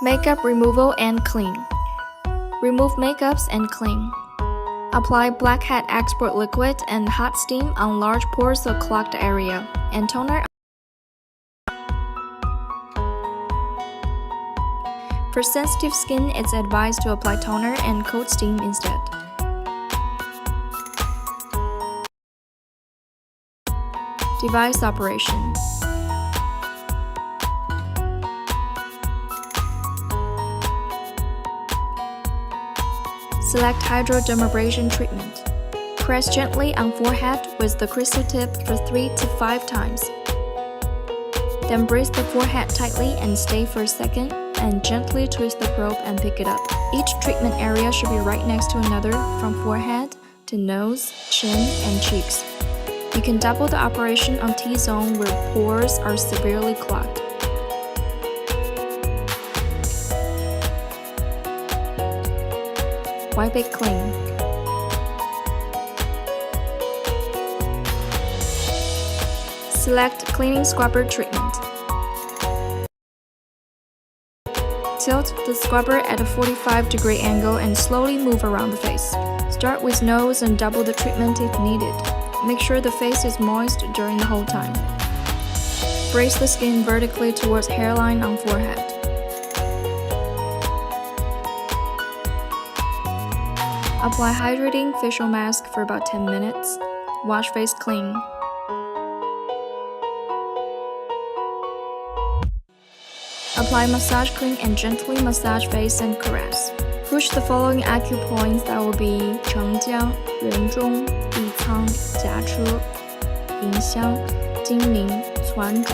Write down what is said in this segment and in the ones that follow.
Makeup removal and clean. Remove makeups and clean. Apply blackhead export liquid and hot steam on large pores or clogged area, and toner. For sensitive skin, it's advised to apply toner and cold steam instead. Device operation. Select Hydrodermabrasion treatment. Press gently on forehead with the crystal tip for 3 to 5 times. Then brace the forehead tightly and stay for a second, and gently twist the probe and pick it up. Each treatment area should be right next to another, from forehead to nose, chin, and cheeks. You can double the operation on T-zone where pores are severely clogged. Wipe it clean. Select cleaning scrubber treatment. Tilt the scrubber at a 45-degree angle and slowly move around the face. Start with nose and double the treatment if needed. Make sure the face is moist during the whole time. Brace the skin vertically towards hairline on forehead. Apply hydrating facial mask for about 10 minutes. Wash face clean. Apply massage cream and gently massage face and caress. Push the following acupoints that will be 承浆、人中、地仓、颊车、迎香、睛明、攒竹、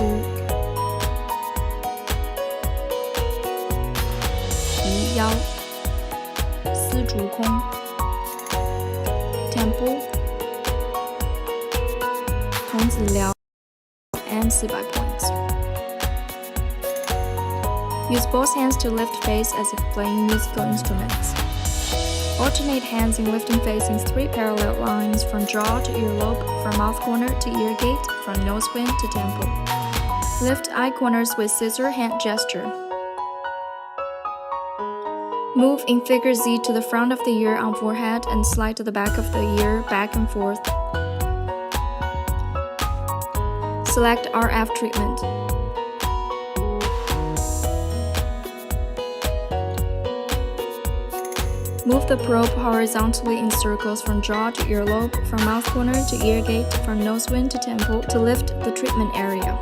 提腰、丝竹空、temple, 童子疗 and 400 points. Use both hands to lift face as if playing musical instruments. Alternate hands in lifting face in 3 parallel lines from jaw to earlobe, from mouth corner to ear gate, from nose wing to temple. Lift eye corners with scissor hand gesture. Move in figure Z to the front of the ear on forehead and slide to the back of the ear back and forth. Select RF treatment. Move the probe horizontally in circles from jaw to earlobe, from mouth corner to ear gate, from nose wing to temple to lift the treatment area.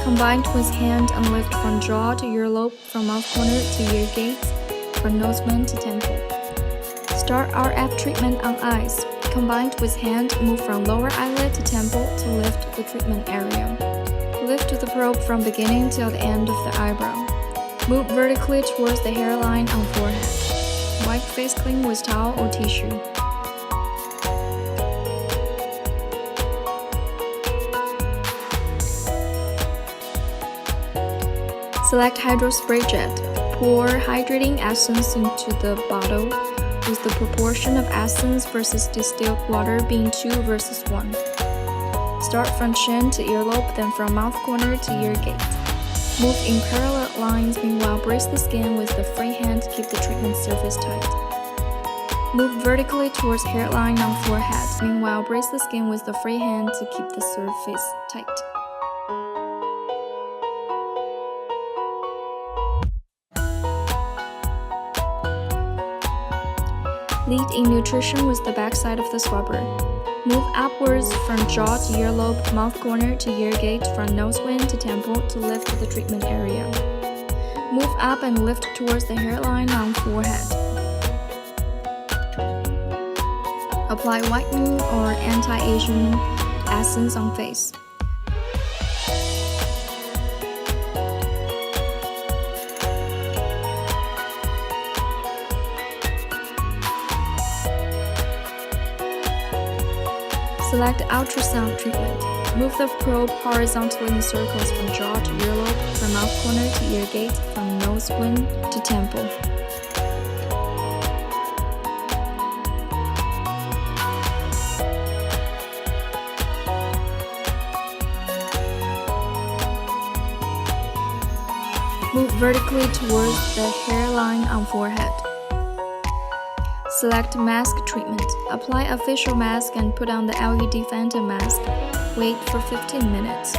Combine twist hand and lift from jaw to earlobe, from mouth corner to ear gate, from nose wing to temple. Start RF treatment on eyes. Combine twist hand, move from lower eyelid to temple to lift the treatment area. Lift the probe from beginning till the end of the eyebrow. Move vertically towards the hairline on forehead. Wipe face clean with towel or tissue. Select Hydro Spray Jet. Pour hydrating essence into the bottle, with the proportion of essence versus distilled water being 2 versus 1. Start from chin to earlobe, then from mouth corner to ear gate. Move in parallel lines, meanwhile brace the skin with the free hand to keep the treatment surface tight. Move vertically towards hairline on forehead, meanwhile brace the skin with the free hand to keep the surface tight. Lead in nutrition with the back side of the scrubber. Move upwards from jaw to earlobe, mouth corner to ear gate, from nose wing to temple to lift the treatment area. Move up and lift towards the hairline on forehead. Apply whitening or anti-aging essence on face. Select ultrasound treatment. Move the probe horizontally in circles from jaw to earlobe, from mouth corner to ear gate, from nose wing to temple. Move vertically towards the hairline on forehead. Select mask treatment. Apply a facial mask and put on the LED phantom mask. Wait for 15 minutes.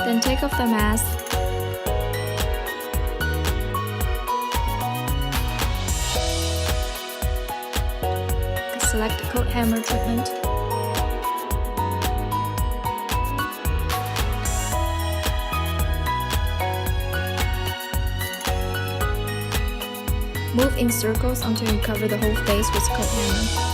Then take off the mask. Select coat hammer treatment. Move in circles until you cover the whole face with coat hammer.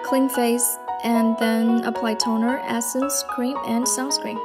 Clean face and then apply toner, essence, cream, and sunscreen.